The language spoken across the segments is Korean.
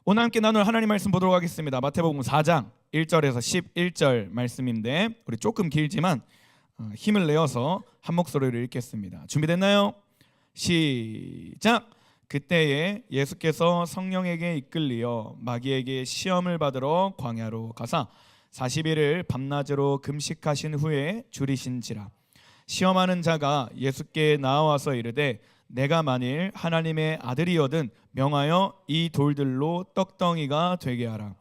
오늘 함께 나눌 하나님 말씀 보도록 하겠습니다. 마태복음 4장 1절에서 11절 말씀인데 우리 조금 길지만 힘을 내어서 한 목소리로 읽겠습니다. 준비됐나요? 시작! 그때에 예수께서 성령에게 이끌리어 마귀에게 시험을 받으러 광야로 가사 40일을 밤낮으로 금식하신 후에 줄이신지라. 시험하는 자가 예수께 나와서 이르되 내가 만일 하나님의 아들이거든 명하여 이 돌들로 떡덩이가 되게 하라.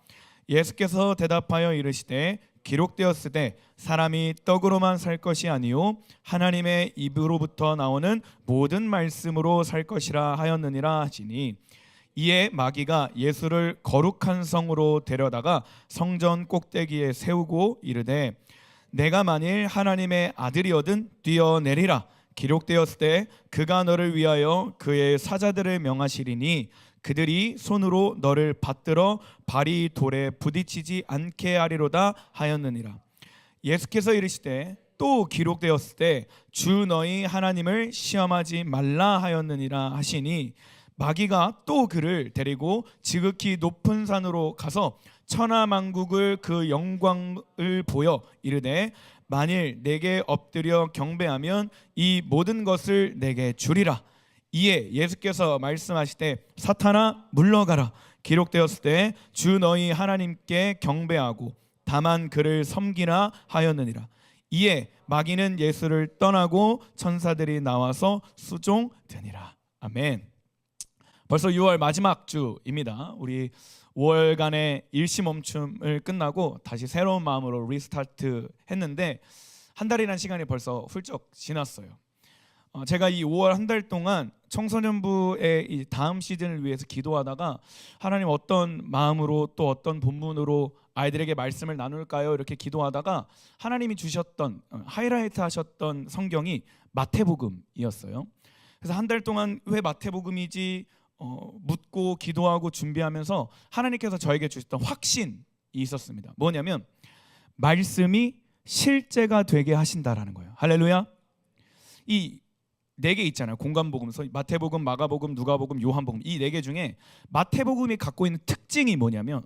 예수께서 대답하여 이르시되 기록되었으되 사람이 떡으로만 살 것이 아니요 하나님의 입으로부터 나오는 모든 말씀으로 살 것이라 하였느니라 하시니, 이에 마귀가 예수를 거룩한 성으로 데려다가 성전 꼭대기에 세우고 이르되 내가 만일 하나님의 아들이거든 뛰어내리라. 기록되었을 때 그가 너를 위하여 그의 사자들을 명하시리니 그들이 손으로 너를 받들어 발이 돌에 부딪히지 않게 하리로다 하였느니라. 예수께서 이르시되 또 기록되었을 때 주 너희 하나님을 시험하지 말라 하였느니라 하시니, 마귀가 또 그를 데리고 지극히 높은 산으로 가서 천하만국을 그 영광을 보여 이르되 만일 내게 엎드려 경배하면 이 모든 것을 내게 주리라. 이에 예수께서 말씀하시되 사탄아 물러가라. 기록되었을 때 주 너희 하나님께 경배하고 다만 그를 섬기라 하였느니라. 이에 마귀는 예수를 떠나고 천사들이 나와서 수종되니라. 아멘. 벌써 6월 마지막 주입니다. 우리 5월간의 일시멈춤을 끝나고 다시 새로운 마음으로 리스타트 했는데 한 달이라는 시간이 벌써 훌쩍 지났어요. 제가 이 5월 한 달 동안 청소년부의 이 다음 시즌을 위해서 기도하다가 하나님 어떤 마음으로 또 어떤 본문으로 아이들에게 말씀을 나눌까요? 이렇게 기도하다가 하나님이 주셨던 하이라이트 하셨던 성경이 마태복음이었어요. 그래서 한 달 동안 왜 마태복음이지 묻고 기도하고 준비하면서 하나님께서 저에게 주셨던 확신이 있었습니다. 뭐냐면 말씀이 실제가 되게 하신다라는 거예요. 할렐루야. 이 네 개 있잖아요. 공관복음서, 마태복음, 마가복음, 누가복음, 요한복음. 이 네 개 중에 마태복음이 갖고 있는 특징이 뭐냐면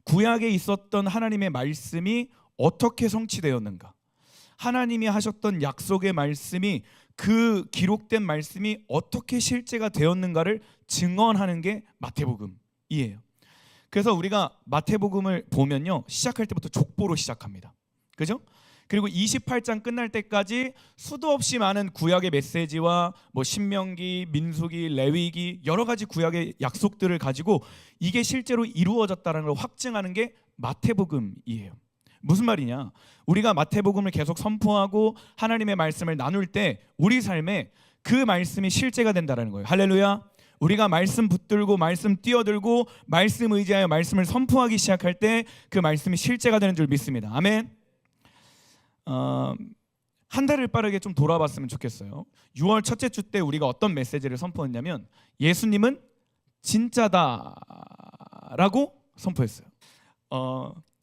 구약에 있었던 하나님의 말씀이 어떻게 성취되었는가, 하나님이 하셨던 약속의 말씀이 그 기록된 말씀이 어떻게 실제가 되었는가를 증언하는 게 마태복음이에요. 그래서 우리가 마태복음을 보면요, 시작할 때부터 족보로 시작합니다. 그죠? 그리고 28장 끝날 때까지 수도 없이 많은 구약의 메시지와 신명기, 민수기, 레위기 여러 가지 구약의 약속들을 가지고 이게 실제로 이루어졌다는 걸 확증하는 게 마태복음이에요. 무슨 말이냐? 우리가 마태복음을 계속 선포하고 하나님의 말씀을 나눌 때 우리 삶에 그 말씀이 실제가 된다는 거예요. 할렐루야. 우리가 말씀 붙들고 말씀 뛰어들고 말씀 의지하여 말씀을 선포하기 시작할 때 그 말씀이 실제가 되는 줄 믿습니다. 아멘. 한 달을 빠르게 좀 돌아봤으면 좋겠어요. 6월 첫째 주 때 우리가 어떤 메시지를 선포했냐면 예수님은 진짜다라고 선포했어요.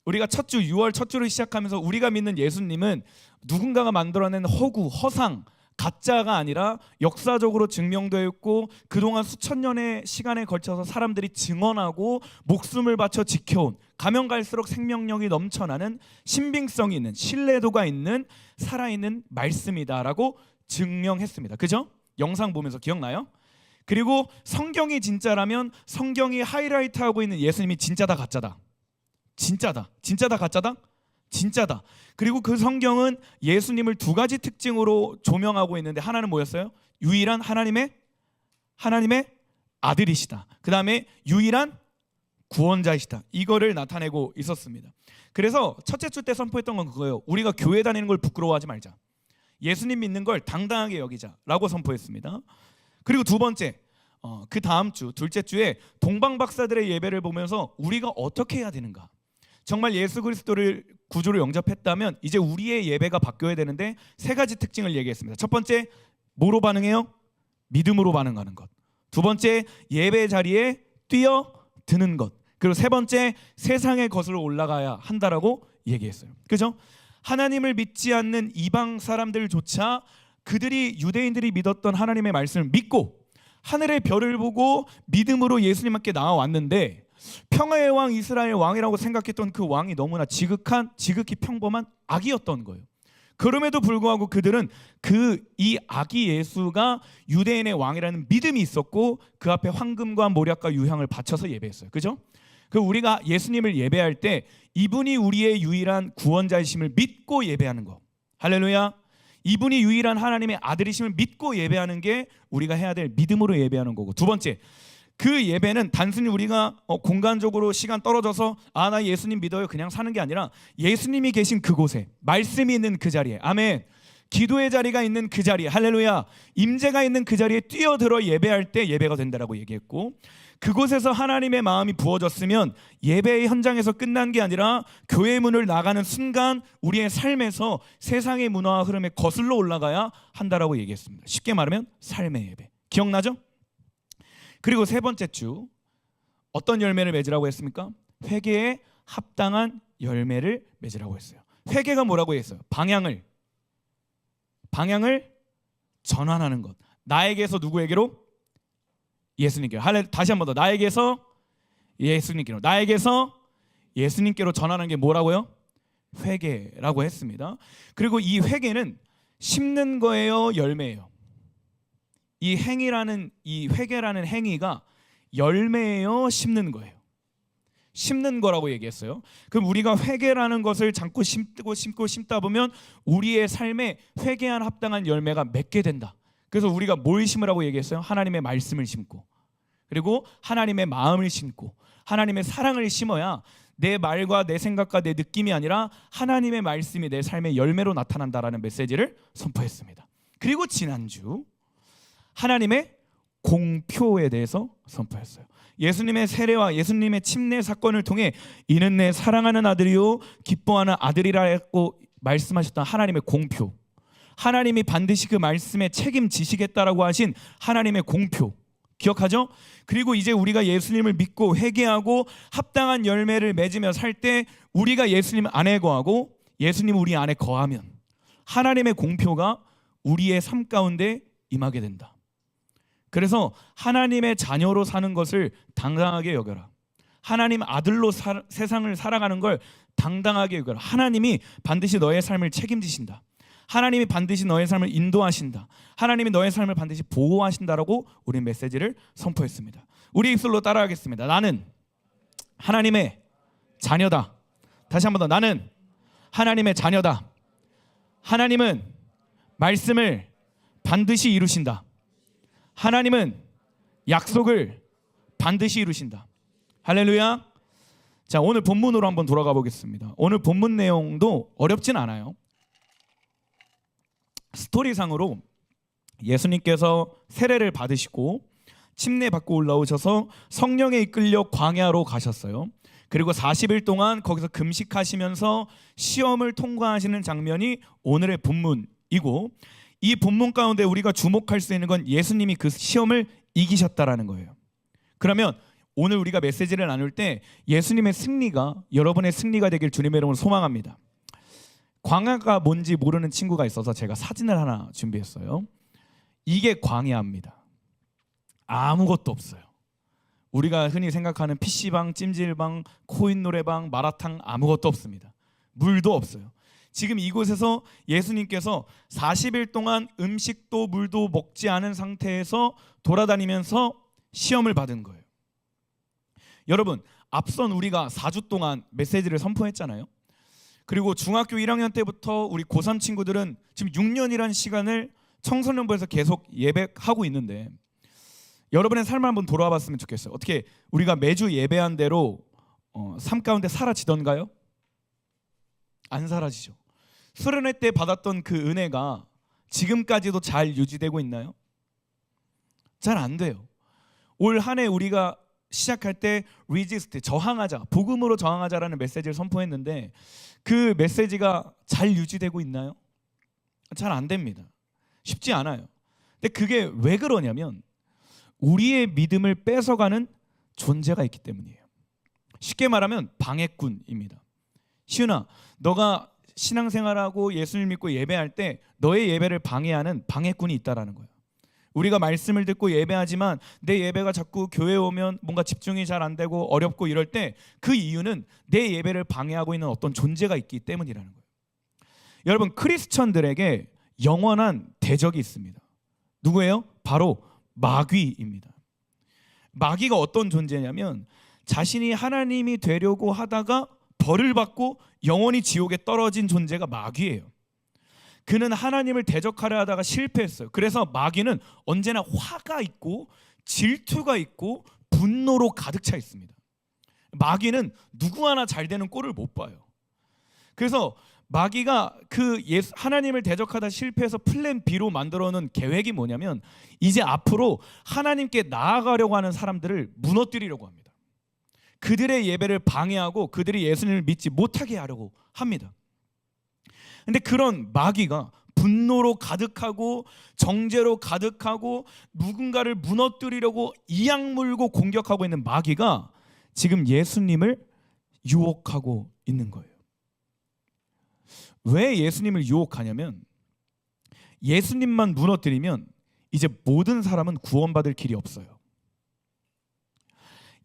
우리가 첫 주 6월 첫 주를 시작하면서 우리가 믿는 예수님은 누군가가 만들어낸 허구, 허상, 가짜가 아니라 역사적으로 증명되어 있고 그동안 수천 년의 시간에 걸쳐서 사람들이 증언하고 목숨을 바쳐 지켜온, 가면 갈수록 생명력이 넘쳐나는 신빙성이 있는, 신뢰도가 있는 살아있는 말씀이다라고 증명했습니다. 그죠? 영상 보면서 기억나요? 그리고 성경이 진짜라면 성경이 하이라이트하고 있는 예수님이 진짜다 가짜다? 진짜다. 진짜다 가짜다? 진짜다. 그리고 그 성경은 예수님을 두 가지 특징으로 조명하고 있는데 하나는 뭐였어요? 유일한 하나님의 아들이시다. 그 다음에 유일한 구원자이시다. 이거를 나타내고 있었습니다. 그래서 첫째 주 때 선포했던 건 그거예요. 우리가 교회 다니는 걸 부끄러워하지 말자. 예수님 믿는 걸 당당하게 여기자라고 선포했습니다. 그리고 두 번째, 그 다음 주 둘째 주에 동방박사들의 예배를 보면서 우리가 어떻게 해야 되는가, 정말 예수 그리스도를 구주로 영접했다면 이제 우리의 예배가 바뀌어야 되는데 세 가지 특징을 얘기했습니다. 첫 번째, 뭐로 반응해요? 믿음으로 반응하는 것. 두 번째, 예배 자리에 뛰어드는 것. 그리고 세 번째, 세상의 것으로 올라가야 한다라고 얘기했어요. 그죠? 하나님을 믿지 않는 이방 사람들조차 그들이 유대인들이 믿었던 하나님의 말씀을 믿고 하늘의 별을 보고 믿음으로 예수님께 나와왔는데 평화의 왕 이스라엘 왕이라고 생각했던 그 왕이 너무나 지극히 평범한 악이었던 거예요. 그럼에도 불구하고 그들은 이 아기 예수가 유대인의 왕이라는 믿음이 있었고 그 앞에 황금과 모략과 유향을 바쳐서 예배했어요. 그죠? 우리가 예수님을 예배할 때 이분이 우리의 유일한 구원자이심을 믿고 예배하는 거. 할렐루야. 이분이 유일한 하나님의 아들이심을 믿고 예배하는 게 우리가 해야 될 믿음으로 예배하는 거고, 두 번째, 그 예배는 단순히 우리가 공간적으로 시간 떨어져서 나 예수님 믿어요 그냥 사는 게 아니라 예수님이 계신 그곳에, 말씀이 있는 그 자리에, 아멘, 기도의 자리가 있는 그 자리에, 할렐루야, 임재가 있는 그 자리에 뛰어들어 예배할 때 예배가 된다라고 얘기했고, 그곳에서 하나님의 마음이 부어졌으면 예배의 현장에서 끝난 게 아니라 교회 문을 나가는 순간 우리의 삶에서 세상의 문화와 흐름에 거슬러 올라가야 한다라고 얘기했습니다. 쉽게 말하면 삶의 예배. 기억나죠? 그리고 세 번째 주 어떤 열매를 맺으라고 했습니까? 회개에 합당한 열매를 맺으라고 했어요. 회개가 뭐라고 했어요? 방향을 전환하는 것. 나에게서 누구에게로? 예수님께로. 다시 한 번 더. 나에게서 예수님께로. 나에게서 예수님께로 전하는 게 뭐라고요? 회개라고 했습니다. 그리고 이 회개는 심는 거예요, 열매예요? 이 회개라는 행위가 열매예요, 심는 거예요? 심는 거라고 얘기했어요. 그럼 우리가 회개라는 것을 자꾸 심다 보면 우리의 삶에 회개한 합당한 열매가 맺게 된다. 그래서 우리가 뭘 심으라고 얘기했어요? 하나님의 말씀을 심고, 그리고 하나님의 마음을 심고, 하나님의 사랑을 심어야 내 말과 내 생각과 내 느낌이 아니라 하나님의 말씀이 내 삶의 열매로 나타난다라는 메시지를 선포했습니다. 그리고 지난주 하나님의 공표에 대해서 선포했어요. 예수님의 세례와 예수님의 침례 사건을 통해 이는 내 사랑하는 아들이요 기뻐하는 아들이라고 말씀하셨던 하나님의 공표, 하나님이 반드시 그 말씀에 책임지시겠다라고 하신 하나님의 공표, 기억하죠? 그리고 이제 우리가 예수님을 믿고 회개하고 합당한 열매를 맺으며 살 때 우리가 예수님 안에 거하고 예수님 우리 안에 거하면 하나님의 공표가 우리의 삶 가운데 임하게 된다. 그래서 하나님의 자녀로 사는 것을 당당하게 여겨라. 하나님 아들로 세상을 살아가는 걸 당당하게 여겨라. 하나님이 반드시 너의 삶을 책임지신다. 하나님이 반드시 너의 삶을 인도하신다. 하나님이 너의 삶을 반드시 보호하신다라고 우리 메시지를 선포했습니다. 우리 입술로 따라하겠습니다. 나는 하나님의 자녀다. 다시 한 번 더. 나는 하나님의 자녀다. 하나님은 말씀을 반드시 이루신다. 하나님은 약속을 반드시 이루신다. 할렐루야. 자, 오늘 본문으로 한번 돌아가 보겠습니다. 오늘 본문 내용도 어렵진 않아요. 스토리상으로 예수님께서 세례를 받으시고 침례 받고 올라오셔서 성령에 이끌려 광야로 가셨어요. 그리고 40일 동안 거기서 금식하시면서 시험을 통과하시는 장면이 오늘의 본문이고, 이 본문 가운데 우리가 주목할 수 있는 건 예수님이 그 시험을 이기셨다라는 거예요. 그러면 오늘 우리가 메시지를 나눌 때 예수님의 승리가 여러분의 승리가 되길 주님의 이름으로 소망합니다. 광야가 뭔지 모르는 친구가 있어서 제가 사진을 하나 준비했어요. 이게 광야입니다. 아무것도 없어요. 우리가 흔히 생각하는 PC방, 찜질방, 코인 노래방, 마라탕 아무것도 없습니다. 물도 없어요. 지금 이곳에서 예수님께서 40일 동안 음식도 물도 먹지 않은 상태에서 돌아다니면서 시험을 받은 거예요. 여러분, 앞선 우리가 4주 동안 메시지를 선포했잖아요. 그리고 중학교 1학년 때부터 우리 고3 친구들은 지금 6년이라는 시간을 청소년부에서 계속 예배하고 있는데 여러분의 삶을 한번 돌아와 봤으면 좋겠어요. 어떻게 우리가 매주 예배한 대로 삶 가운데 사라지던가요? 안 사라지죠. 수련회 때 받았던 그 은혜가 지금까지도 잘 유지되고 있나요? 잘 안 돼요. 올 한 해 우리가 시작할 때 resist, 저항하자, 복음으로 저항하자라는 메시지를 선포했는데 그 메시지가 잘 유지되고 있나요? 잘 안 됩니다. 쉽지 않아요. 근데 그게 왜 그러냐면 우리의 믿음을 뺏어가는 존재가 있기 때문이에요. 쉽게 말하면 방해꾼입니다. 시윤아, 너가 신앙생활하고 예수님 믿고 예배할 때 너의 예배를 방해하는 방해꾼이 있다라는 거예요. 우리가 말씀을 듣고 예배하지만 내 예배가 자꾸 교회에 오면 뭔가 집중이 잘 안 되고 어렵고 이럴 때 그 이유는 내 예배를 방해하고 있는 어떤 존재가 있기 때문이라는 거예요. 여러분, 크리스천들에게 영원한 대적이 있습니다. 누구예요? 바로 마귀입니다. 마귀가 어떤 존재냐면 자신이 하나님이 되려고 하다가 벌을 받고 영원히 지옥에 떨어진 존재가 마귀예요. 그는 하나님을 대적하려 하다가 실패했어요. 그래서 마귀는 언제나 화가 있고 질투가 있고 분노로 가득 차 있습니다. 마귀는 누구 하나 잘 되는 꼴을 못 봐요. 그래서 마귀가 하나님을 대적하다 실패해서 플랜 B로 만들어 놓은 계획이 뭐냐면 이제 앞으로 하나님께 나아가려고 하는 사람들을 무너뜨리려고 합니다. 그들의 예배를 방해하고 그들이 예수님을 믿지 못하게 하려고 합니다. 근데 그런 마귀가 분노로 가득하고 정죄로 가득하고 누군가를 무너뜨리려고 이악 물고 공격하고 있는 마귀가 지금 예수님을 유혹하고 있는 거예요. 왜 예수님을 유혹하냐면 예수님만 무너뜨리면 이제 모든 사람은 구원받을 길이 없어요.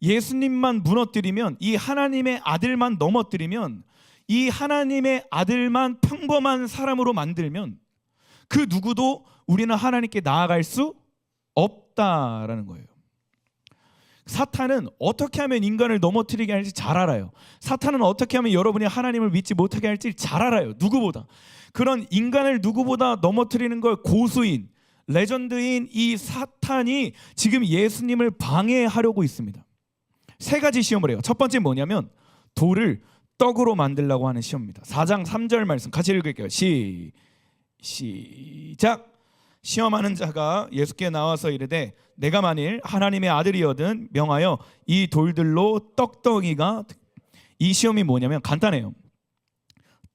예수님만 무너뜨리면, 이 하나님의 아들만 넘어뜨리면, 이 하나님의 아들만 평범한 사람으로 만들면 그 누구도 우리는 하나님께 나아갈 수 없다라는 거예요. 사탄은 어떻게 하면 인간을 넘어뜨리게 할지 잘 알아요. 사탄은 어떻게 하면 여러분이 하나님을 믿지 못하게 할지 잘 알아요. 누구보다. 그런 인간을 누구보다 넘어뜨리는 걸 고수인, 레전드인 이 사탄이 지금 예수님을 방해하려고 있습니다. 세 가지 시험을 해요. 첫 번째 뭐냐면 돌을 떡으로 만들려고 하는 시험입니다. 4장 3절 말씀 같이 읽을게요. 시작. 시험하는 자가 예수께 나와서 이르되 내가 만일 하나님의 아들이거든 명하여 이 돌들로 떡덩이가. 이 시험이 뭐냐면 간단해요.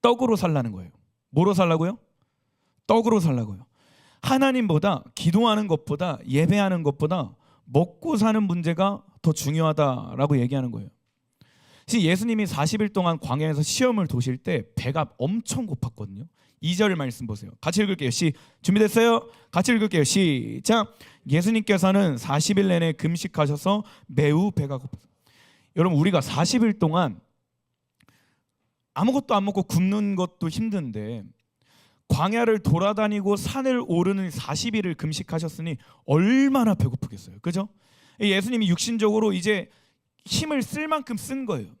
떡으로 살라는 거예요. 뭐로 살라고요? 떡으로 살라고요. 하나님보다, 기도하는 것보다, 예배하는 것보다 먹고 사는 문제가 더 중요하다라고 얘기하는 거예요. 예수님이 40일 동안 광야에서 시험을 도실 때 배가 엄청 고팠거든요. 2절 말씀 보세요. 같이 읽을게요. 준비됐어요? 같이 읽을게요. 시작. 예수님께서는 40일 내내 금식하셔서 매우 배가 고팠어요. 여러분, 우리가 40일 동안 아무것도 안 먹고 굶는 것도 힘든데 광야를 돌아다니고 산을 오르는 40일을 금식하셨으니 얼마나 배고프겠어요. 그죠? 예수님이 육신적으로 이제 힘을 쓸 만큼 쓴 거예요.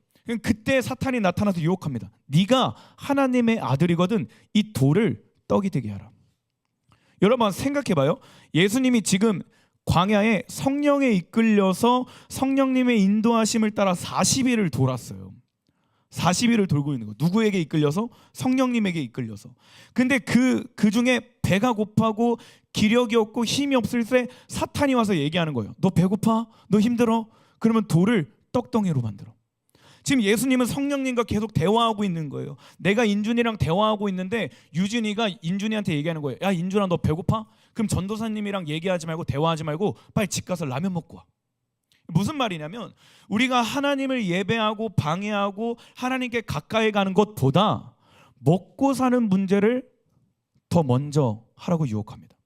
그때 사탄이 나타나서 유혹합니다. 네가 하나님의 아들이거든 이 돌을 떡이 되게 하라. 여러분 생각해봐요. 예수님이 지금 광야에 성령에 이끌려서 성령님의 인도하심을 따라 40일을 돌았어요. 40일을 돌고 있는 거. 누구에게 이끌려서? 성령님에게 이끌려서. 근데 그 중에 배가 고파고 기력이 없고 힘이 없을 때 사탄이 와서 얘기하는 거예요. 너 배고파? 너 힘들어? 그러면 돌을 떡덩이로 만들어. 지금 예수님은 성령님과 계속 대화하고 있는 거예요. 내가 인준이랑 대화하고 있는데 유준이가 인준이한테 얘기하는 거예요. 야, 인준아, 너 배고파? 그럼 전도사님이랑 얘기하지 말고 대화하지 말고 빨리 집 가서 라면 먹고 와. 무슨 말이냐면 우리가 하나님을 예배하고 방해하고 하나님께 가까이 가는 것보다 먹고 사는 문제를 더 먼저 하라고 유혹합니다.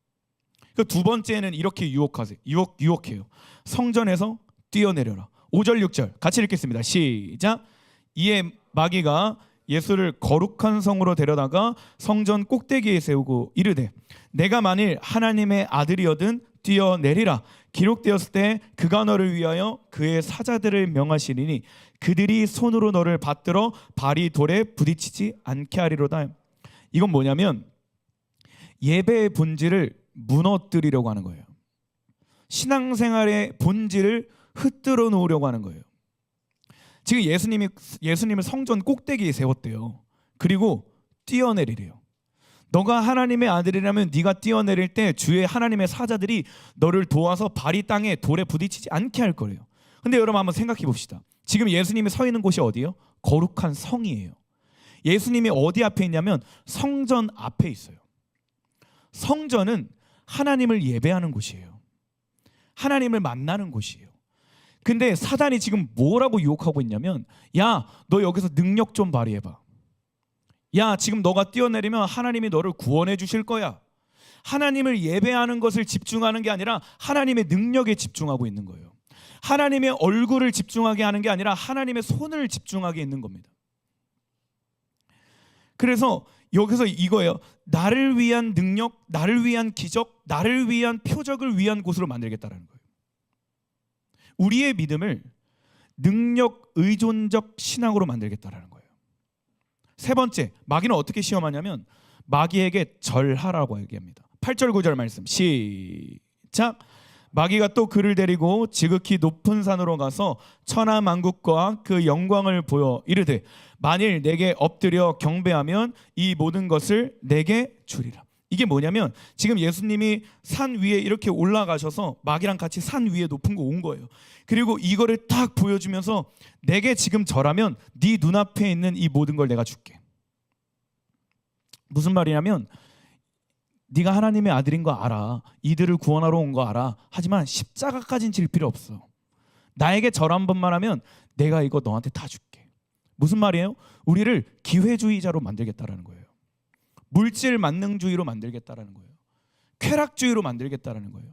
두 번째는 이렇게 유혹해요. 성전에서 뛰어내려라. 5절 6절 같이 읽겠습니다. 시작. 이에 마귀가 예수를 거룩한 성으로 데려다가 성전 꼭대기에 세우고 이르되 내가 만일 하나님의 아들이거든 뛰어내리라. 기록되었을 때 그가 너를 위하여 그의 사자들을 명하시리니 그들이 손으로 너를 받들어 발이 돌에 부딪히지 않게 하리로다. 이건 뭐냐면 예배의 본질을 무너뜨리려고 하는 거예요. 신앙생활의 본질을 흩뜨러 놓으려고 하는 거예요. 지금 예수님을 성전 꼭대기에 세웠대요. 그리고 뛰어내리래요. 너가 하나님의 아들이라면 네가 뛰어내릴 때 주의 하나님의 사자들이 너를 도와서 발이 땅에 돌에 부딪히지 않게 할 거래요. 근데 여러분 한번 생각해 봅시다. 지금 예수님이 서 있는 곳이 어디예요? 거룩한 성이에요. 예수님이 어디 앞에 있냐면 성전 앞에 있어요. 성전은 하나님을 예배하는 곳이에요. 하나님을 만나는 곳이에요. 근데 사단이 지금 뭐라고 유혹하고 있냐면 야, 너 여기서 능력 좀 발휘해봐. 야, 지금 너가 뛰어내리면 하나님이 너를 구원해 주실 거야. 하나님을 예배하는 것을 집중하는 게 아니라 하나님의 능력에 집중하고 있는 거예요. 하나님의 얼굴을 집중하게 하는 게 아니라 하나님의 손을 집중하게 있는 겁니다. 그래서 여기서 이거예요. 나를 위한 능력, 나를 위한 기적, 나를 위한 표적을 위한 곳으로 만들겠다라는 거예요. 우리의 믿음을 능력 의존적 신앙으로 만들겠다라는 거예요. 세 번째, 마귀는 어떻게 시험하냐면 마귀에게 절하라고 얘기합니다. 8절 9절 말씀 시작. 마귀가 또 그를 데리고 지극히 높은 산으로 가서 천하 만국과 그 영광을 보여 이르되 만일 내게 엎드려 경배하면 이 모든 것을 내게 주리라. 이게 뭐냐면 지금 예수님이 산 위에 이렇게 올라가셔서 마귀랑 같이 산 위에 높은 거 온 거예요. 그리고 이거를 딱 보여주면서 내게 지금 절하면 네 눈앞에 있는 이 모든 걸 내가 줄게. 무슨 말이냐면 네가 하나님의 아들인 거 알아. 이들을 구원하러 온 거 알아. 하지만 십자가까지는 질 필요 없어. 나에게 절 한 번만 하면 내가 이거 너한테 다 줄게. 무슨 말이에요? 우리를 기회주의자로 만들겠다라는 거예요. 물질 만능주의로 만들겠다라는 거예요. 쾌락주의로 만들겠다라는 거예요.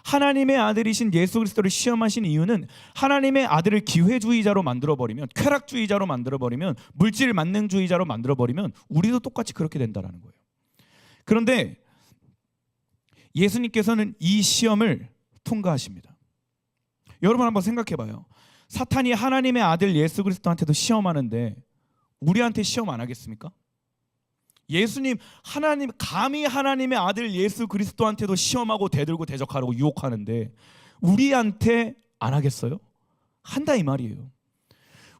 하나님의 아들이신 예수 그리스도를 시험하신 이유는 하나님의 아들을 기회주의자로 만들어버리면, 쾌락주의자로 만들어버리면, 물질 만능주의자로 만들어버리면 우리도 똑같이 그렇게 된다라는 거예요. 그런데 예수님께서는 이 시험을 통과하십니다. 여러분 한번 생각해봐요. 사탄이 하나님의 아들 예수 그리스도한테도 시험하는데 우리한테 시험 안 하겠습니까? 예수님, 하나님, 감히 하나님의 아들 예수 그리스도한테도 시험하고 대들고 대적하라고 유혹하는데 우리한테 안 하겠어요? 한다 이 말이에요.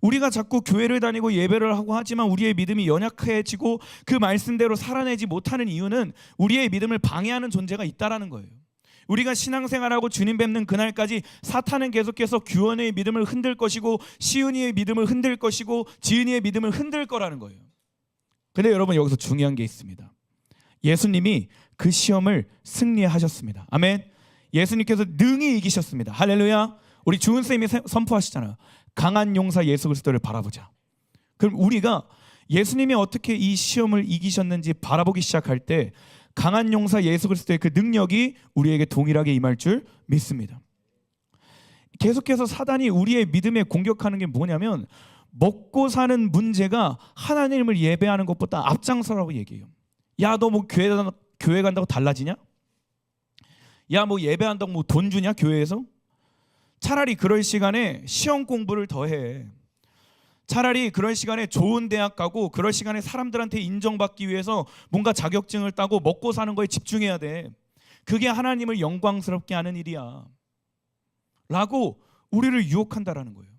우리가 자꾸 교회를 다니고 예배를 하고 하지만 우리의 믿음이 연약해지고 그 말씀대로 살아내지 못하는 이유는 우리의 믿음을 방해하는 존재가 있다라는 거예요. 우리가 신앙생활하고 주님 뵙는 그날까지 사탄은 계속해서 규원의 믿음을 흔들 것이고 시은이의 믿음을 흔들 것이고 지은이의 믿음을 흔들 거라는 거예요. 근데 여러분 여기서 중요한 게 있습니다. 예수님이 그 시험을 승리하셨습니다. 아멘. 예수님께서 능히 이기셨습니다. 할렐루야. 우리 주은쌤이 선포하시잖아요. 강한 용사 예수 그리스도를 바라보자. 그럼 우리가 예수님이 어떻게 이 시험을 이기셨는지 바라보기 시작할 때 강한 용사 예수 그리스도의 그 능력이 우리에게 동일하게 임할 줄 믿습니다. 계속해서 사단이 우리의 믿음에 공격하는 게 뭐냐면 먹고 사는 문제가 하나님을 예배하는 것보다 앞장서라고 얘기해요. 야, 너 뭐 교회 간다고 달라지냐? 야, 뭐 예배한다고 뭐 돈 주냐 교회에서? 차라리 그럴 시간에 시험 공부를 더 해. 차라리 그럴 시간에 좋은 대학 가고 그럴 시간에 사람들한테 인정받기 위해서 뭔가 자격증을 따고 먹고 사는 거에 집중해야 돼. 그게 하나님을 영광스럽게 하는 일이야 라고 우리를 유혹한다라는 거예요.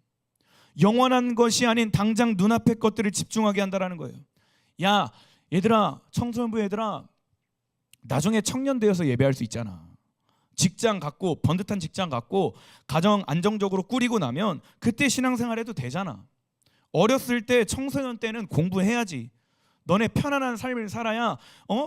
영원한 것이 아닌 당장 눈앞의 것들을 집중하게 한다라는 거예요. 야, 얘들아, 청소년부 얘들아, 나중에 청년 되어서 예배할 수 있잖아. 직장 갖고 번듯한 직장 갖고 가정 안정적으로 꾸리고 나면 그때 신앙생활 해도 되잖아. 어렸을 때 청소년 때는 공부해야지. 너네 편안한 삶을 살아야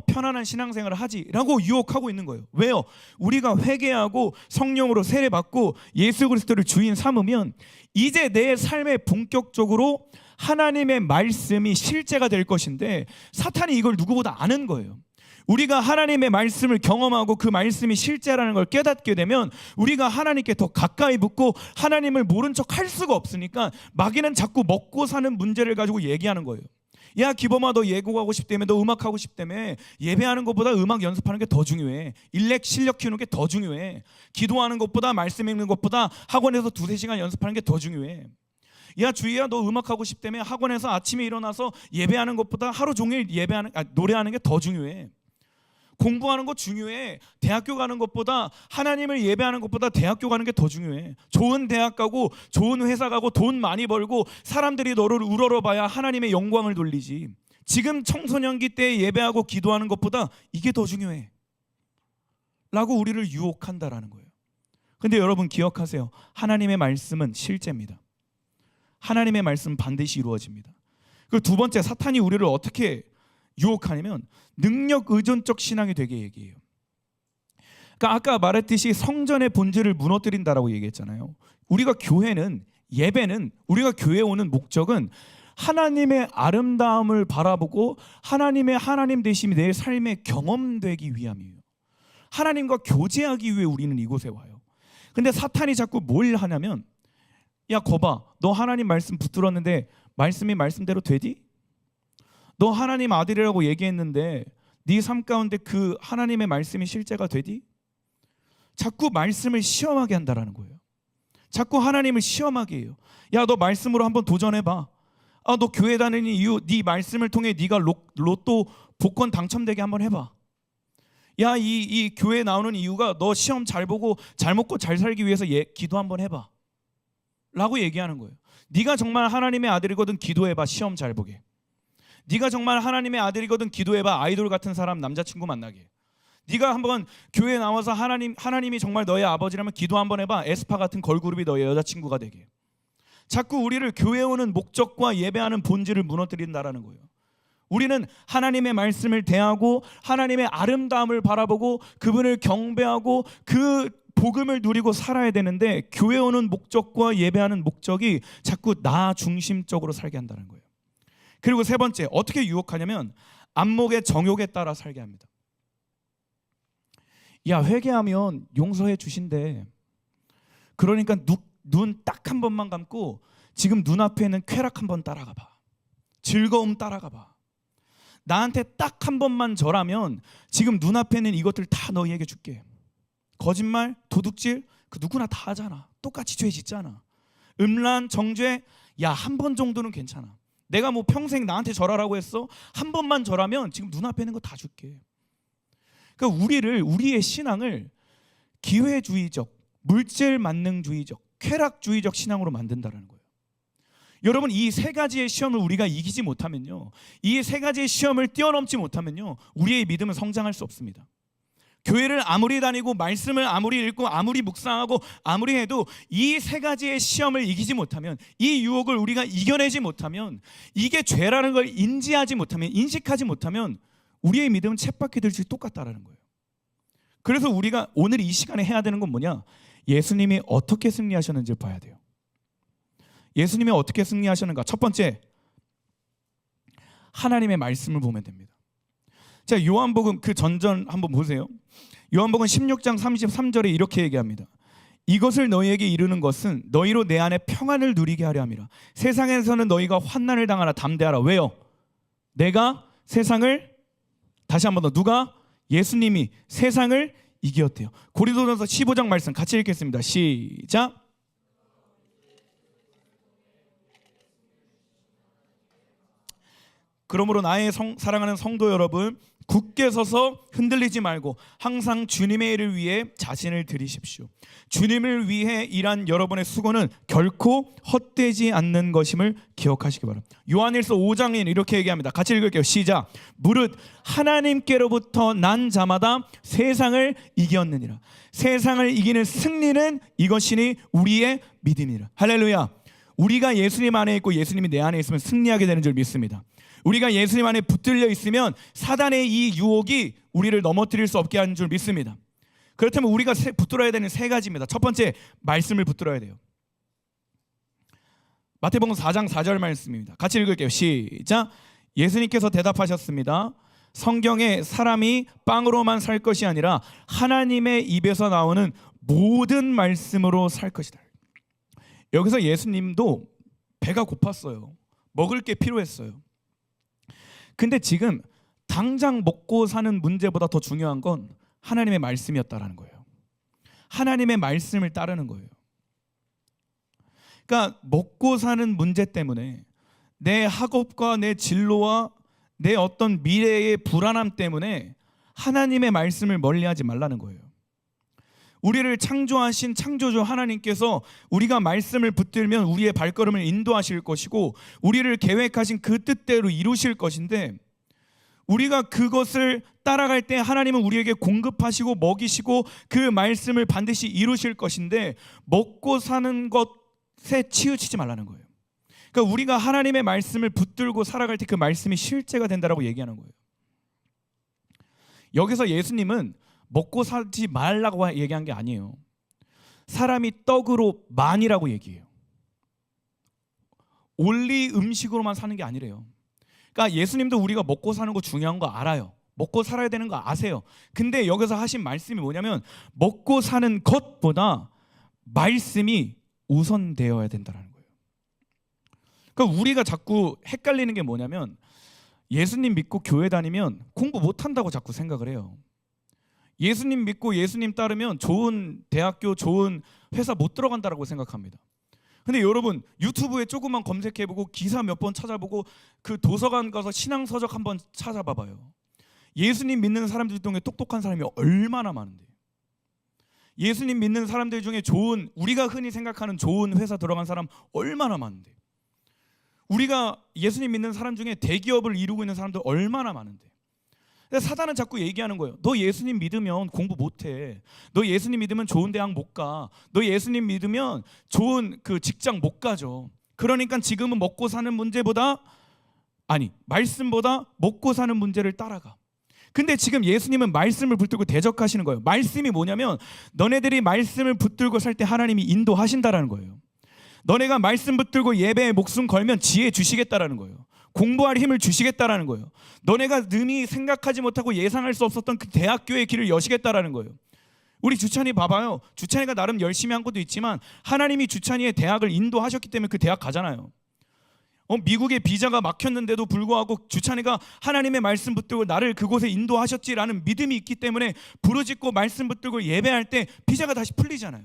편안한 신앙생활을 하지 라고 유혹하고 있는 거예요. 왜요? 우리가 회개하고 성령으로 세례받고 예수 그리스도를 주인 삼으면 이제 내 삶에 본격적으로 하나님의 말씀이 실제가 될 것인데 사탄이 이걸 누구보다 아는 거예요. 우리가 하나님의 말씀을 경험하고 그 말씀이 실제라는 걸 깨닫게 되면 우리가 하나님께 더 가까이 붙고 하나님을 모른 척 할 수가 없으니까 마귀는 자꾸 먹고 사는 문제를 가지고 얘기하는 거예요. 야, 기범아, 너 예고하고 싶다며, 너 음악하고 싶다며. 예배하는 것보다 음악 연습하는 게 더 중요해. 일렉 실력 키우는 게 더 중요해. 기도하는 것보다 말씀 읽는 것보다 학원에서 2-3시간 연습하는 게 더 중요해. 야, 주희야, 너 음악하고 싶다며. 학원에서 아침에 일어나서 예배하는 것보다 하루 종일 노래하는 게 더 중요해. 공부하는 거 중요해. 대학교 가는 것보다, 하나님을 예배하는 것보다 대학교 가는 게 더 중요해. 좋은 대학 가고 좋은 회사 가고 돈 많이 벌고 사람들이 너를 우러러봐야 하나님의 영광을 돌리지. 지금 청소년기 때 예배하고 기도하는 것보다 이게 더 중요해 라고 우리를 유혹한다라는 거예요. 근데 여러분 기억하세요. 하나님의 말씀은 실제입니다. 하나님의 말씀은 반드시 이루어집니다. 그리고 두 번째, 사탄이 우리를 어떻게 유혹하냐면 능력 의존적 신앙이 되게 얘기해요. 그러니까 아까 말했듯이 성전의 본질을 무너뜨린다라고 얘기했잖아요. 우리가 교회는, 예배는, 우리가 교회에 오는 목적은 하나님의 아름다움을 바라보고 하나님의 하나님 되심이 내 삶에 경험되기 위함이에요. 하나님과 교제하기 위해 우리는 이곳에 와요. 근데 사탄이 자꾸 뭘 하냐면, 야 거봐, 너 하나님 말씀 붙들었는데 말씀이 말씀대로 되디? 너 하나님 아들이라고 얘기했는데 네 삶 가운데 그 하나님의 말씀이 실제가 되디? 자꾸 말씀을 시험하게 한다라는 거예요. 자꾸 하나님을 시험하게 해요. 야 너 말씀으로 한번 도전해봐. 너 교회 다니는 이유 네 말씀을 통해 네가 로또 복권 당첨되게 한번 해봐. 야 이 교회 나오는 이유가 너 시험 잘 보고 잘 먹고 잘 살기 위해서 기도 한번 해봐 라고 얘기하는 거예요. 네가 정말 하나님의 아들이거든 기도해봐, 시험 잘 보게. 네가 정말 하나님의 아들이거든 기도해봐, 아이돌 같은 사람 남자친구 만나게. 네가 한번 교회에 나와서 하나님이 정말 너의 아버지라면 기도 한번 해봐, 에스파 같은 걸그룹이 너의 여자친구가 되게. 자꾸 우리를 교회에 오는 목적과 예배하는 본질을 무너뜨린다라는 거예요. 우리는 하나님의 말씀을 대하고 하나님의 아름다움을 바라보고 그분을 경배하고 그 복음을 누리고 살아야 되는데, 교회 오는 목적과 예배하는 목적이 자꾸 나 중심적으로 살게 한다는 거예요. 그리고 세 번째, 어떻게 유혹하냐면 안목의 정욕에 따라 살게 합니다. 야 회개하면 용서해 주신대. 그러니까 눈 딱 한 번만 감고 지금 눈앞에 있는 쾌락 한번 따라가 봐. 즐거움 따라가 봐. 나한테 딱 한 번만 절하면 지금 눈앞에 있는 이것들 다 너희에게 줄게. 거짓말, 도둑질, 그 누구나 다 하잖아. 똑같이 죄 짓잖아. 음란, 정죄, 야 한 번 정도는 괜찮아. 내가 뭐 평생 나한테 절하라고 했어? 한 번만 절하면 지금 눈앞에 있는 거 다 줄게. 그러니까 우리의 신앙을 기회주의적, 물질 만능주의적, 쾌락주의적 신앙으로 만든다는 거예요. 여러분 이 세 가지의 시험을 우리가 이기지 못하면요, 이 세 가지의 시험을 뛰어넘지 못하면요, 우리의 믿음은 성장할 수 없습니다. 교회를 아무리 다니고 말씀을 아무리 읽고 아무리 묵상하고 아무리 해도 이 세 가지의 시험을 이기지 못하면, 이 유혹을 우리가 이겨내지 못하면, 이게 죄라는 걸 인지하지 못하면, 인식하지 못하면 우리의 믿음은 쳇바퀴 들듯이 똑같다라는 거예요. 그래서 우리가 오늘 이 시간에 해야 되는 건 뭐냐? 예수님이 어떻게 승리하셨는지를 봐야 돼요. 예수님이 어떻게 승리하셨는가? 첫 번째, 하나님의 말씀을 보면 됩니다. 자, 요한복음 그 전전 한번 보세요. 요한복음 16장 33절에 이렇게 얘기합니다. 이것을 너희에게 이르는 것은 너희로 내 안에 평안을 누리게 하려 함이라. 세상에서는 너희가 환난을 당하라. 담대하라. 왜요? 내가 세상을, 다시 한번 더, 누가? 예수님이 세상을 이겼대요. 고린도전서 15장 말씀 같이 읽겠습니다. 시작. 그러므로 나의 사랑하는 성도 여러분, 굳게 서서 흔들리지 말고 항상 주님의 일을 위해 자신을 드리십시오. 주님을 위해 일한 여러분의 수고는 결코 헛되지 않는 것임을 기억하시기 바랍니다. 요한일서 5장에 이렇게 얘기합니다. 같이 읽을게요. 시작. 무릇 하나님께로부터 난 자마다 세상을 이겼느니라. 세상을 이기는 승리는 이것이니 우리의 믿음이라. 할렐루야. 우리가 예수님 안에 있고 예수님이 내 안에 있으면 승리하게 되는 줄 믿습니다. 우리가 예수님 안에 붙들려 있으면 사단의 이 유혹이 우리를 넘어뜨릴 수 없게 하는 줄 믿습니다. 그렇다면 우리가 붙들어야 되는 세 가지입니다. 첫 번째, 말씀을 붙들어야 돼요. 마태복음 4장 4절 말씀입니다. 같이 읽을게요. 시작. 예수님께서 대답하셨습니다. 성경에 사람이 빵으로만 살 것이 아니라 하나님의 입에서 나오는 모든 말씀으로 살 것이다. 여기서 예수님도 배가 고팠어요. 먹을 게 필요했어요. 근데 지금 당장 먹고 사는 문제보다 더 중요한 건 하나님의 말씀이었다라는 거예요. 하나님의 말씀을 따르는 거예요. 그러니까 먹고 사는 문제 때문에, 내 학업과 내 진로와 내 어떤 미래의 불안함 때문에 하나님의 말씀을 멀리하지 말라는 거예요. 우리를 창조하신 창조주 하나님께서 우리가 말씀을 붙들면 우리의 발걸음을 인도하실 것이고 우리를 계획하신 그 뜻대로 이루실 것인데, 우리가 그것을 따라갈 때 하나님은 우리에게 공급하시고 먹이시고 그 말씀을 반드시 이루실 것인데, 먹고 사는 것에 치우치지 말라는 거예요. 그러니까 우리가 하나님의 말씀을 붙들고 살아갈 때 그 말씀이 실제가 된다라고 얘기하는 거예요. 여기서 예수님은 먹고 살지 말라고 얘기한 게 아니에요. 사람이 떡으로 만이라고 얘기해요. 올리 음식으로만 사는 게 아니래요. 그러니까 예수님도 우리가 먹고 사는 거 중요한 거 알아요. 먹고 살아야 되는 거 아세요. 근데 여기서 하신 말씀이 뭐냐면 먹고 사는 것보다 말씀이 우선되어야 된다는 거예요. 그러니까 우리가 자꾸 헷갈리는 게 뭐냐면 예수님 믿고 교회 다니면 공부 못한다고 자꾸 생각을 해요. 예수님 믿고 예수님 따르면 좋은 대학교, 좋은 회사 못 들어간다라고 생각합니다. 근데 여러분 유튜브에 조금만 검색해보고 기사 몇 번 찾아보고 그 도서관 가서 신앙서적 한번 찾아봐봐요. 예수님 믿는 사람들 중에 똑똑한 사람이 얼마나 많은데, 예수님 믿는 사람들 중에 좋은, 우리가 흔히 생각하는 좋은 회사 들어간 사람 얼마나 많은데, 우리가 예수님 믿는 사람 중에 대기업을 이루고 있는 사람들 얼마나 많은데, 사단은 자꾸 얘기하는 거예요. 너 예수님 믿으면 공부 못해. 너 예수님 믿으면 좋은 대학 못 가. 너 예수님 믿으면 좋은 그 직장 못 가죠. 그러니까 지금은 먹고 사는 문제보다, 아니 말씀보다 먹고 사는 문제를 따라가. 근데 지금 예수님은 말씀을 붙들고 대적하시는 거예요. 말씀이 뭐냐면 너네들이 말씀을 붙들고 살 때 하나님이 인도하신다라는 거예요. 너네가 말씀 붙들고 예배에 목숨 걸면 지혜 주시겠다라는 거예요. 공부할 힘을 주시겠다라는 거예요. 너네가 능히 생각하지 못하고 예상할 수 없었던 그 대학교의 길을 여시겠다라는 거예요. 우리 주찬이 봐봐요. 주찬이가 나름 열심히 한 것도 있지만 하나님이 주찬이의 대학을 인도하셨기 때문에 그 대학 가잖아요. 미국에 비자가 막혔는데도 불구하고 주찬이가 하나님의 말씀 붙들고 나를 그곳에 인도하셨지라는 믿음이 있기 때문에 부르짖고 말씀 붙들고 예배할 때 비자가 다시 풀리잖아요.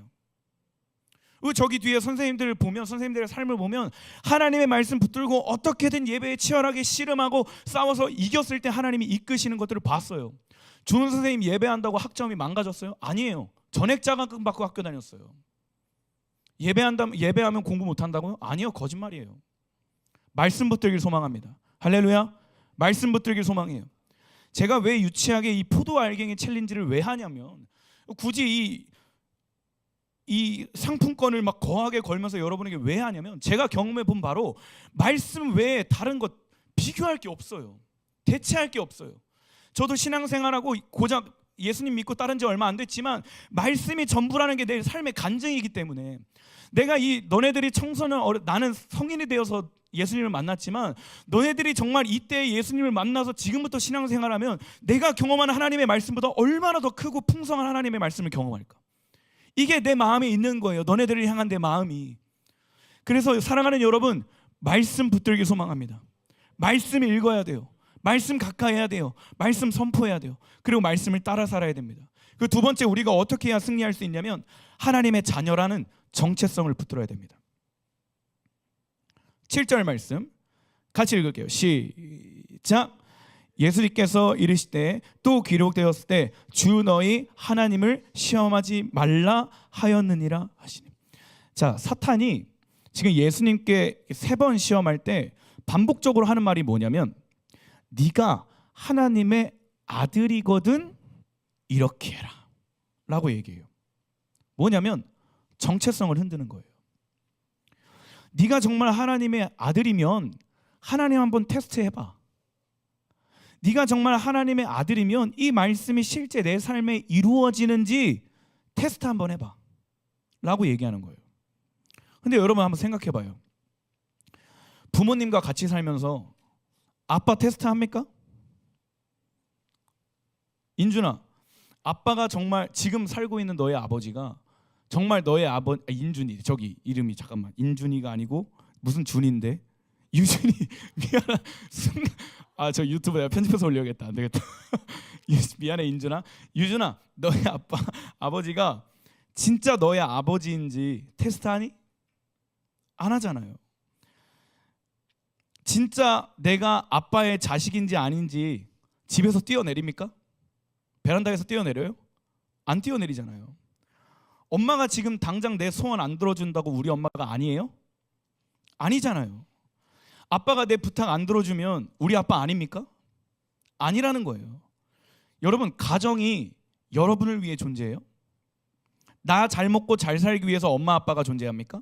저기 뒤에 선생님들을 보면, 선생님들의 삶을 보면 하나님의 말씀 붙들고 어떻게든 예배에 치열하게 씨름하고 싸워서 이겼을 때 하나님이 이끄시는 것들을 봤어요. 주은 선생님 예배한다고 학점이 망가졌어요? 아니에요. 전액 자격증 받고 학교 다녔어요. 예배하면 공부 못한다고요? 아니요, 거짓말이에요. 말씀 붙들길 소망합니다. 할렐루야. 말씀 붙들길 소망해요. 제가 왜 유치하게 이 포도 알갱이 챌린지를 왜 하냐면 굳이 이 상품권을 막 거하게 걸면서 여러분에게 왜 하냐면 제가 경험해 본 바로 말씀 외에 다른 것 비교할 게 없어요. 대체할 게 없어요. 저도 신앙생활하고 고작 예수님 믿고 따른 지 얼마 안 됐지만 말씀이 전부라는 게 내 삶의 간증이기 때문에 내가 너네들이 청소년 나는 성인이 되어서 예수님을 만났지만 너네들이 정말 이때 예수님을 만나서 지금부터 신앙생활하면 내가 경험하는 하나님의 말씀보다 얼마나 더 크고 풍성한 하나님의 말씀을 경험할까. 이게 내 마음에 있는 거예요. 너네들을 향한 내 마음이. 그래서 사랑하는 여러분, 말씀 붙들기 소망합니다. 말씀 읽어야 돼요. 말씀 가까이 해야 돼요. 말씀 선포해야 돼요. 그리고 말씀을 따라 살아야 됩니다. 그 두 번째, 우리가 어떻게 해야 승리할 수 있냐면 하나님의 자녀라는 정체성을 붙들어야 됩니다. 7절 말씀 같이 읽을게요. 시작. 예수님께서 이르시되 또 기록되었을 때 주 너희 하나님을 시험하지 말라 하였느니라 하시니. 자, 사탄이 지금 예수님께 3번 시험할 때 반복적으로 하는 말이 뭐냐면 네가 하나님의 아들이거든 이렇게 해라 라고 얘기해요. 뭐냐면 정체성을 흔드는 거예요. 네가 정말 하나님의 아들이면 하나님 한번 테스트해봐. 네가 정말 하나님의 아들이면 이 말씀이 실제 내 삶에 이루어지는지 테스트 한번 해봐 라고 얘기하는 거예요. 근데 여러분 한번 생각해봐요. 부모님과 같이 살면서 아빠 테스트 합니까? 인준아, 아빠가 정말 지금 살고 있는 너의 아버지가 정말 너의 인준이, 저기 이름이 잠깐만 인준이가 아니고 무슨 준인데 유준이 미안하 저 유튜브에 내가 편집해서 올려야겠다. 안 되겠다. 미안해 인준아. 유준아, 너의 아버지가 진짜 너의 아버지인지 테스트하니? 안 하잖아요. 진짜 내가 아빠의 자식인지 아닌지 집에서 뛰어내립니까? 베란다에서 뛰어내려요? 안 뛰어내리잖아요. 엄마가 지금 당장 내 소원 안 들어준다고 우리 엄마가 아니에요? 아니잖아요. 아빠가 내 부탁 안 들어주면 우리 아빠 아닙니까? 아니라는 거예요. 여러분, 가정이 여러분을 위해 존재해요? 나 잘 먹고 잘 살기 위해서 엄마 아빠가 존재합니까?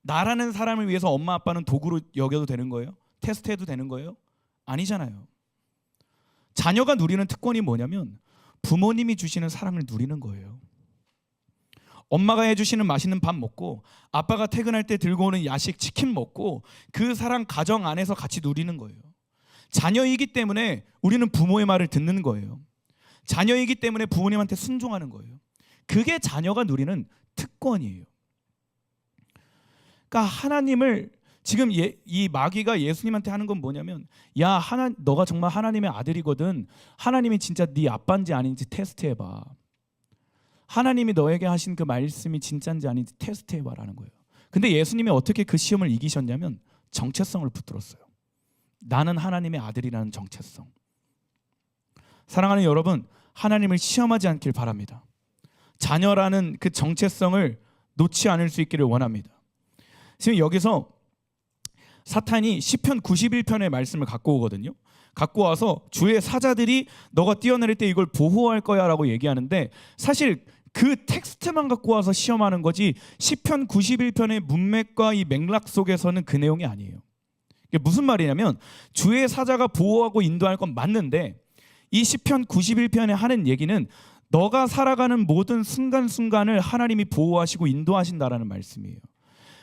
나라는 사람을 위해서 엄마 아빠는 도구로 여겨도 되는 거예요? 테스트해도 되는 거예요? 아니잖아요. 자녀가 누리는 특권이 뭐냐면 부모님이 주시는 사랑을 누리는 거예요. 엄마가 해주시는 맛있는 밥 먹고 아빠가 퇴근할 때 들고 오는 야식 치킨 먹고 그 사랑 가정 안에서 같이 누리는 거예요. 자녀이기 때문에 우리는 부모의 말을 듣는 거예요. 자녀이기 때문에 부모님한테 순종하는 거예요. 그게 자녀가 누리는 특권이에요. 그러니까 하나님을 지금 이 마귀가 예수님한테 하는 건 뭐냐면, 야, 너가 정말 하나님의 아들이거든. 하나님이 진짜 네 아빠인지 아닌지 테스트해봐. 하나님이 너에게 하신 그 말씀이 진짜인지 아닌지 테스트해봐라는 거예요. 근데 예수님이 어떻게 그 시험을 이기셨냐면 정체성을 붙들었어요. 나는 하나님의 아들이라는 정체성. 사랑하는 여러분, 하나님을 시험하지 않길 바랍니다. 자녀라는 그 정체성을 놓지 않을 수 있기를 원합니다. 지금 여기서 사탄이 시편 91편의 말씀을 갖고 오거든요. 갖고 와서 주의 사자들이 너가 뛰어내릴 때 이걸 보호할 거야 라고 얘기하는데, 사실 그 텍스트만 갖고 와서 시험하는 거지 시편 91편의 문맥과 이 맥락 속에서는 그 내용이 아니에요. 이게 무슨 말이냐면, 주의 사자가 보호하고 인도할 건 맞는데 이 시편 91편에 하는 얘기는 너가 살아가는 모든 순간순간을 하나님이 보호하시고 인도하신다라는 말씀이에요.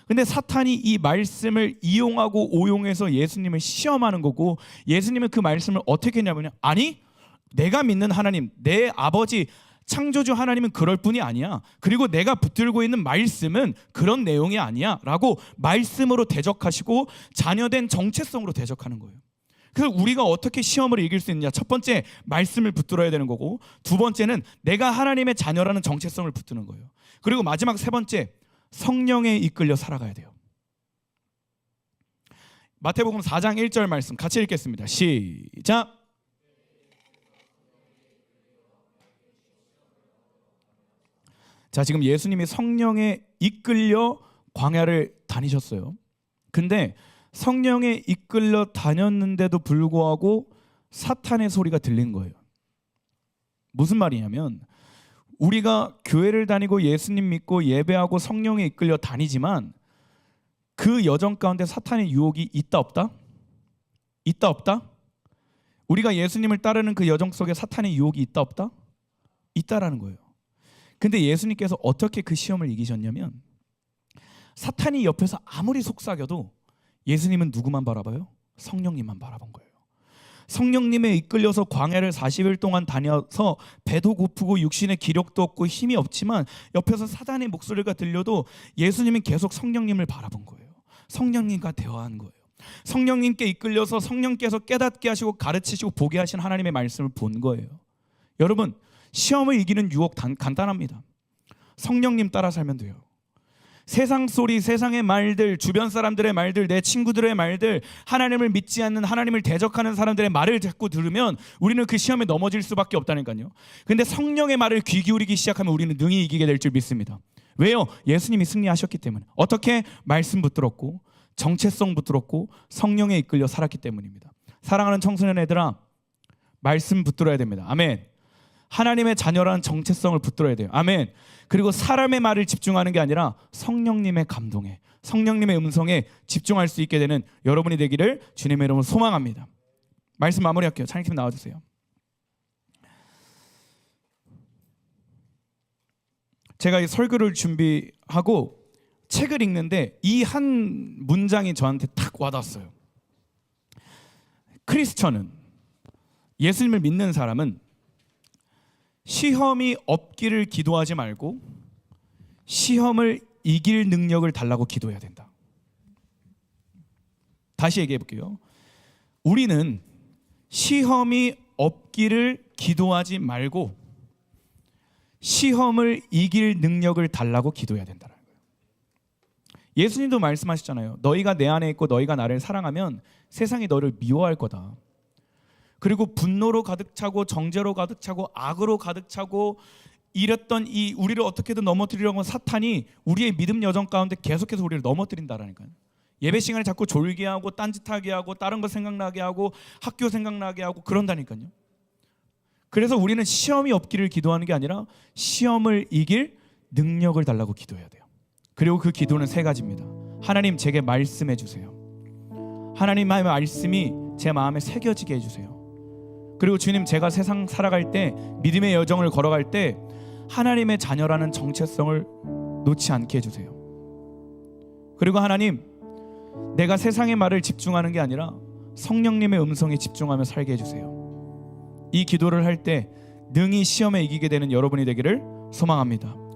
근데 사탄이 이 말씀을 이용하고 오용해서 예수님을 시험하는 거고, 예수님은 그 말씀을 어떻게 했냐면요, 아니, 내가 믿는 하나님, 내 아버지 창조주 하나님은 그럴 뿐이 아니야. 그리고 내가 붙들고 있는 말씀은 그런 내용이 아니야 라고 말씀으로 대적하시고 자녀된 정체성으로 대적하는 거예요. 그래서 우리가 어떻게 시험을 이길 수 있느냐, 첫 번째 말씀을 붙들어야 되는 거고, 두 번째는 내가 하나님의 자녀라는 정체성을 붙드는 거예요. 그리고 마지막 세 번째, 성령에 이끌려 살아가야 돼요. 마태복음 4장 1절 말씀 같이 읽겠습니다. 시작. 자, 지금 예수님이 성령에 이끌려 광야를 다니셨어요. 근데 성령에 이끌려 다녔는데도 불구하고 사탄의 소리가 들린 거예요. 무슨 말이냐면, 우리가 교회를 다니고 예수님 믿고 예배하고 성령에 이끌려 다니지만 그 여정 가운데 사탄의 유혹이 있다 없다? 있다 없다? 우리가 예수님을 따르는 그 여정 속에 사탄의 유혹이 있다 없다? 있다라는 거예요. 근데 예수님께서 어떻게 그 시험을 이기셨냐면, 사탄이 옆에서 아무리 속삭여도 예수님은 누구만 바라봐요? 성령님만 바라본 거예요. 성령님에 이끌려서 광야를 40일 동안 다녀서 배도 고프고 육신의 기력도 없고 힘이 없지만 옆에서 사단의 목소리가 들려도 예수님은 계속 성령님을 바라본 거예요. 성령님과 대화한 거예요. 성령님께 이끌려서 성령께서 깨닫게 하시고 가르치시고 보게 하신 하나님의 말씀을 본 거예요. 여러분, 시험을 이기는 유혹 간단합니다. 성령님 따라 살면 돼요. 세상 소리, 세상의 말들, 주변 사람들의 말들, 내 친구들의 말들, 하나님을 믿지 않는, 하나님을 대적하는 사람들의 말을 자꾸 들으면 우리는 그 시험에 넘어질 수밖에 없다니까요. 근데 성령의 말을 귀 기울이기 시작하면 우리는 능히 이기게 될 줄 믿습니다. 왜요? 예수님이 승리하셨기 때문에. 어떻게? 말씀 붙들었고 정체성 붙들었고 성령에 이끌려 살았기 때문입니다. 사랑하는 청소년 애들아, 말씀 붙들어야 됩니다. 아멘. 하나님의 자녀라는 정체성을 붙들어야 돼요. 아멘. 그리고 사람의 말을 집중하는 게 아니라 성령님의 감동에, 성령님의 음성에 집중할 수 있게 되는 여러분이 되기를 주님의 이름으로 소망합니다. 말씀 마무리할게요. 찬양팀 나와주세요. 제가 이 설교를 준비하고 책을 읽는데 이 한 문장이 저한테 탁 와닿았어요. 크리스천은, 예수님을 믿는 사람은 시험이 없기를 기도하지 말고 시험을 이길 능력을 달라고 기도해야 된다. 다시 얘기해 볼게요. 우리는 시험이 없기를 기도하지 말고 시험을 이길 능력을 달라고 기도해야 된다는 거예요. 예수님도 말씀하셨잖아요. 너희가 내 안에 있고 너희가 나를 사랑하면 세상이 너를 미워할 거다. 그리고 분노로 가득 차고 정죄로 가득 차고 악으로 가득 차고 이랬던 이 우리를 어떻게든 넘어뜨리려고 하는 사탄이 우리의 믿음 여정 가운데 계속해서 우리를 넘어뜨린다라니까요. 예배 시간에 자꾸 졸게 하고 딴짓하게 하고 다른 거 생각나게 하고 학교 생각나게 하고 그런다니까요. 그래서 우리는 시험이 없기를 기도하는 게 아니라 시험을 이길 능력을 달라고 기도해야 돼요. 그리고 그 기도는 세 가지입니다. 하나님, 제게 말씀해 주세요. 하나님의 말씀이 제 마음에 새겨지게 해주세요. 그리고 주님, 제가 세상 살아갈 때, 믿음의 여정을 걸어갈 때 하나님의 자녀라는 정체성을 놓지 않게 해주세요. 그리고 하나님, 내가 세상의 말을 집중하는 게 아니라 성령님의 음성에 집중하며 살게 해주세요. 이 기도를 할 때 능히 시험에 이기게 되는 여러분이 되기를 소망합니다.